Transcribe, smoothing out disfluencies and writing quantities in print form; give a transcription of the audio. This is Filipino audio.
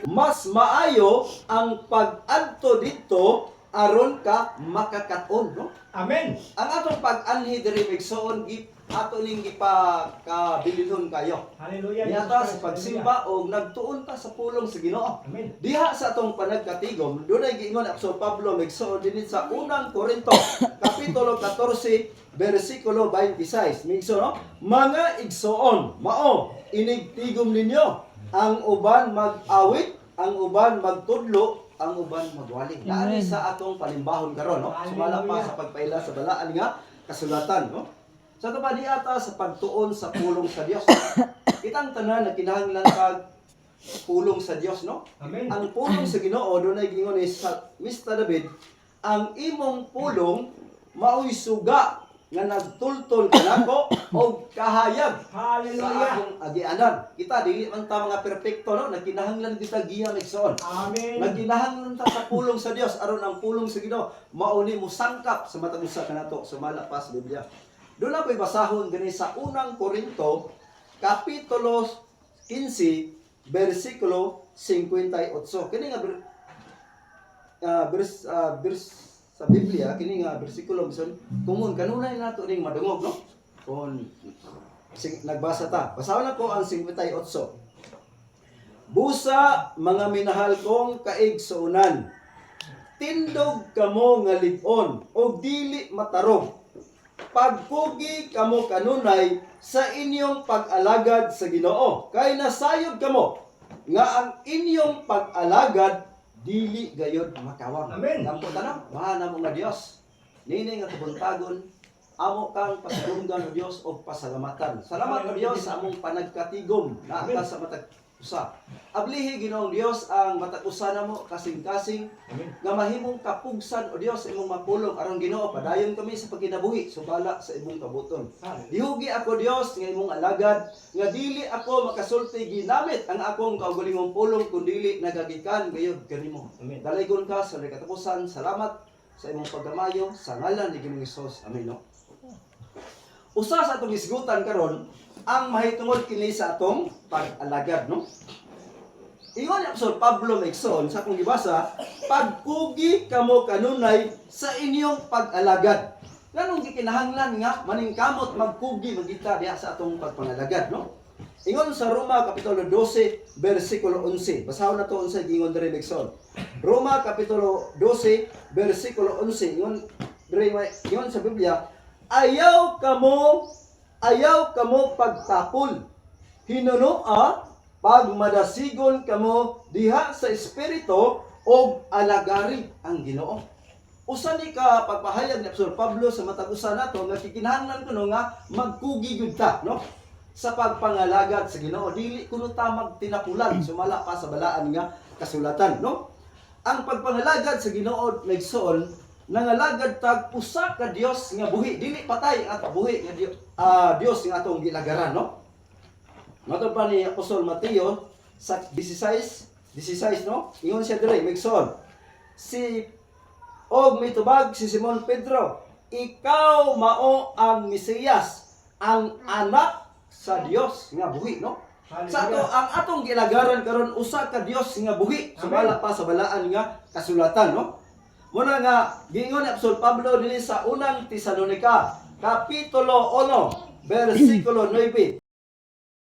Mas maayo ang pag-adto dito aron ka makakaton, no? Amen. Ang atong pag-anhi diri igsoon ato ning gipakabilihon kayo. Hallelujah. Niyata sa pagsimba o nagtuon ta sa pulong sa Ginoo. Amen. Diha sa atong panagkatigom, dunay giingon ni Apostol Pablo igsoon dinhi sa unang Korinto, kapitulo 14, bersikulo 26. Migso, no? Mga igsoon, mao inigtigom ninyo, ang uban mag-awit, ang uban magtudlo, ang uban magwali. Naani sa atong palimbahon karon, no? Sumala pa sa pagpaila sa balaan nga kasulatan, no? Sa so, di ata sa pagtuon sa pulong sa Dios. Kitang tanan na kinahanglan kag pulong sa Dios, no? Amen. Ang pulong sa Ginoo dunay gingon ni Mr. David, ang imong pulong mao'y suga nga nagtultol kanako og kahayag sa Hallelujah. akong agianan. Kita dili man ta mga perpekto, no? Nagkinahanglan kita giya igsoon. Amen. Nagkinahanglan ta sa pulong sa Dios aron ang pulong sa Ginoo mao ni mo sangkap sa matag usa kanato sumala pa sa Biblia. Doon ako'y basahon gani sa unang Korinto, kapitulo 15, versikulo 58. Kini nga sa Biblia, kini nga bersikulo bisan kung kanunay nato ning madungog, no? Kung nagbasa ta. Basahon ako ang 58. Busa mga minahal kong kaigsuonan, tindog kamo nga lig-on og dili matarong. Pagpugi kamo kanunay sa inyong pag-alagad sa Ginoo, kay nasayod kamo nga ang inyong pag-alagad dili gayud makawang. Amen. Kampo tanang, mahana mo nga Dios. Nini nga kabuntagon, amo kang pasalunggan o Dios o pasalamatan. Salamat o Dios sa among panagkatigom na aka sa matag usa. Ablihi Ginoong Dios ang matag usa namo kasing-kasing Amen. nga mahimong kapugsan o Dios imong mapulong aron Ginoo padayon kami sa pagkinabuhi subala sa imong kabuton. Dihugi ako Dios nga imong alagad nga dili ako makasulti ginamit ang akong kaugalingong pulong kun dili nagagikan gayud kanimo. Amen. Dalaygon ka sa katapusan. Salamat sa imong pagkamayo sa ngalan ni Ginoong Hesus. Amen. No? Usa sa atong isgutan karon ang mahitungod kini sa atong pag-alagad, no? Ingon ni Apostol Pablo Megson sa akong gibasa, pagpugi kamo kanunay sa inyong pag-alagad. Nganong gikinahanglan nga maningkamot magpugi magita diha sa atong pagpangalagad, no? Ingon sa Roma kapitulo 12 bersikulo 11. Basahon nato unsa gingon diri Megson. Roma kapitulo 12 bersikulo 11. Ingon sa Biblia, ayaw kamo pagtapol. Hinunoa pagmadasigon kamo diha sa espiritu og alagari ang Ginoo. Usa ni ka pagpahayag ni Apostol Pablo sa matag usa nato nga kikinahanglan kuno nga magkugi gud ta, no? Sa pagpangalagad sa Ginoo dili kuno ta magtinapulan sumala pa sa balaan nga kasulatan, no? Ang pagpangalagad sa Ginoo nagsuon nangalagad tag usa ka Dios nga buhi, dili patay at buhi nga Dios nga atong gilagaran, no? Matod pa ni Apostol Mateo sa 16, no? Ingon siya dire, Megson. Mitubag si Simon Pedro, ikaw mao ang Mesiyas, ang anak sa Dios nga buhi, no? Sa ato ang atong gilagaran karon usa ka Dios nga buhi, sumala pa sa balaan nga kasulatan, no? Muna nga giingon ni Apostol Pablo dinhi sa unang Tesalonica kapitulo 1 bersikulo 9.